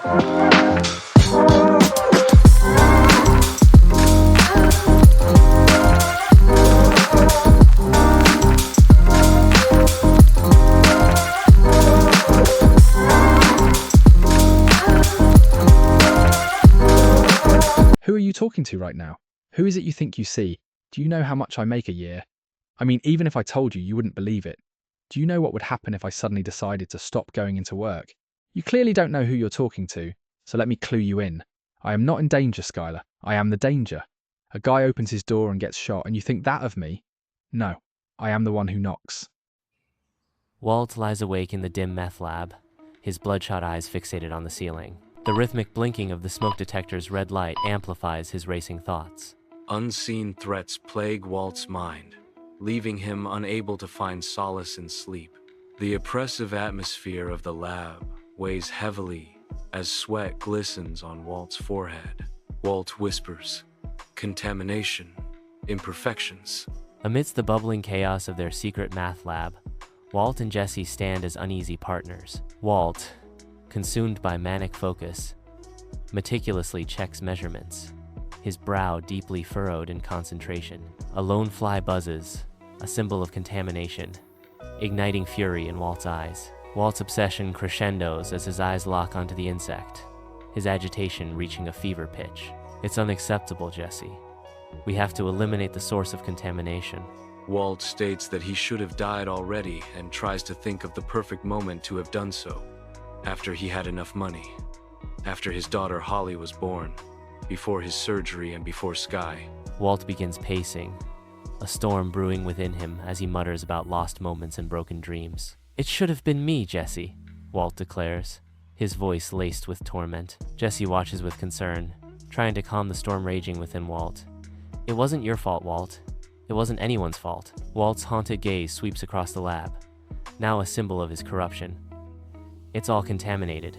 Who are you talking to right now? Who is it you think you see? Do you know how much I make a year? I mean, even if I told you, you wouldn't believe it. Do you know what would happen if I suddenly decided to stop going into work? You clearly don't know who you're talking to, so let me clue you in. I am not in danger, Skylar. I am the danger. A guy opens his door and gets shot, and you think that of me? No, I am the one who knocks. Walt lies awake in the dim meth lab, his bloodshot eyes fixated on the ceiling. The rhythmic blinking of the smoke detector's red light amplifies his racing thoughts. Unseen threats plague Walt's mind, leaving him unable to find solace in sleep. The oppressive atmosphere of the lab weighs heavily as sweat glistens on Walt's forehead. Walt whispers, "Contamination, imperfections." Amidst the bubbling chaos of their secret math lab, Walt and Jesse stand as uneasy partners. Walt, consumed by manic focus, meticulously checks measurements, his brow deeply furrowed in concentration. A lone fly buzzes, a symbol of contamination, igniting fury in Walt's eyes. Walt's obsession crescendos as his eyes lock onto the insect, his agitation reaching a fever pitch. "It's unacceptable, Jesse. We have to eliminate the source of contamination." Walt states that he should have died already and tries to think of the perfect moment to have done so. After he had enough money, after his daughter Holly was born, before his surgery and before Sky. Walt begins pacing, a storm brewing within him as he mutters about lost moments and broken dreams. "It should have been me, Jesse," Walt declares, his voice laced with torment. Jesse watches with concern, trying to calm the storm raging within Walt. "It wasn't your fault, Walt. It wasn't anyone's fault." Walt's haunted gaze sweeps across the lab, now a symbol of his corruption. It's all contaminated.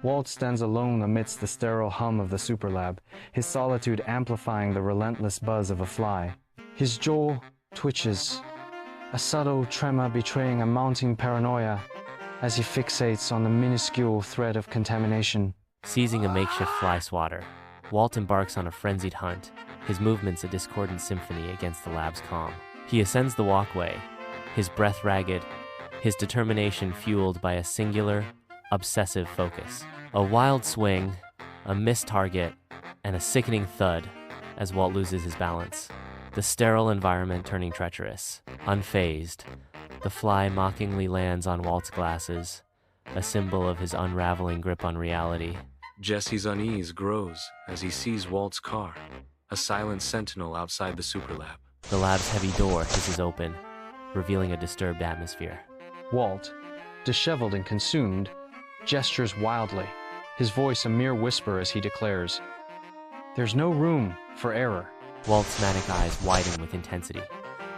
Walt stands alone amidst the sterile hum of the superlab, his solitude amplifying the relentless buzz of a fly. His jaw twitches, a subtle tremor betraying a mounting paranoia as he fixates on the minuscule threat of contamination. Seizing a makeshift fly swatter, Walt embarks on a frenzied hunt, his movements a discordant symphony against the lab's calm. He ascends the walkway, his breath ragged, his determination fueled by a singular, obsessive focus. A wild swing, a missed target, and a sickening thud as Walt loses his balance. The sterile environment turning treacherous. Unfazed, the fly mockingly lands on Walt's glasses, a symbol of his unraveling grip on reality. Jesse's unease grows as he sees Walt's car, a silent sentinel outside the superlab. The lab's heavy door hisses open, revealing a disturbed atmosphere. Walt, disheveled and consumed, gestures wildly, his voice a mere whisper as he declares, "There's no room for error." Walt's manic eyes widen with intensity.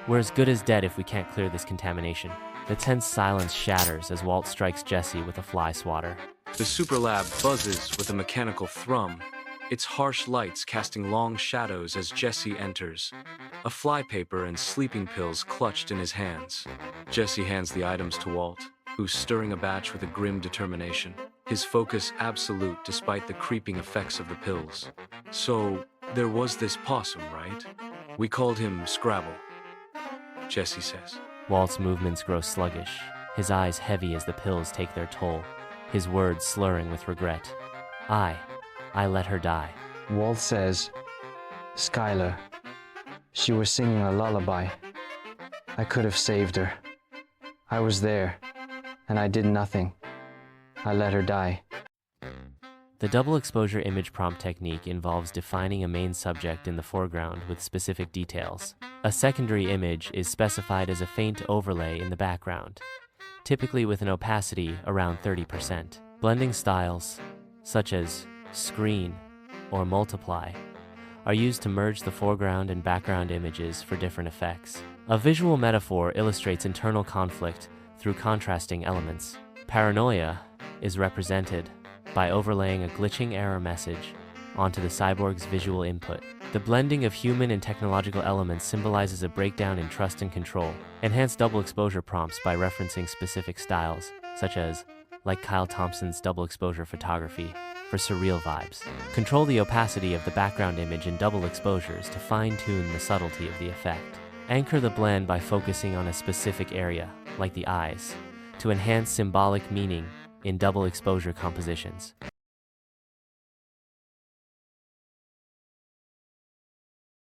"We're as good as dead if we can't clear this contamination." The tense silence shatters as Walt strikes Jesse with a fly swatter. The superlab buzzes with a mechanical thrum, its harsh lights casting long shadows as Jesse enters, a flypaper and sleeping pills clutched in his hands. Jesse hands the items to Walt, who's stirring a batch with a grim determination, his focus absolute despite the creeping effects of the pills. "So, there was this possum, right? We called him Scrabble," Jesse says. Walt's movements grow sluggish, his eyes heavy as the pills take their toll, his words slurring with regret. I let her die." Walt says, "Skylar, she was singing a lullaby. I could have saved her. I was there, and I did nothing. I let her die." The double exposure image prompt technique involves defining a main subject in the foreground with specific details. A secondary image is specified as a faint overlay in the background, typically with an opacity around 30%. Blending styles, such as screen or multiply, are used to merge the foreground and background images for different effects. A visual metaphor illustrates internal conflict through contrasting elements. Paranoia is represented by overlaying a glitching error message onto the cyborg's visual input. The blending of human and technological elements symbolizes a breakdown in trust and control. Enhance double exposure prompts by referencing specific styles, such as like Kyle Thompson's double exposure photography, for surreal vibes. Control the opacity of the background image in double exposures to fine-tune the subtlety of the effect. Anchor the blend by focusing on a specific area, like the eyes, to enhance symbolic meaning in double exposure compositions.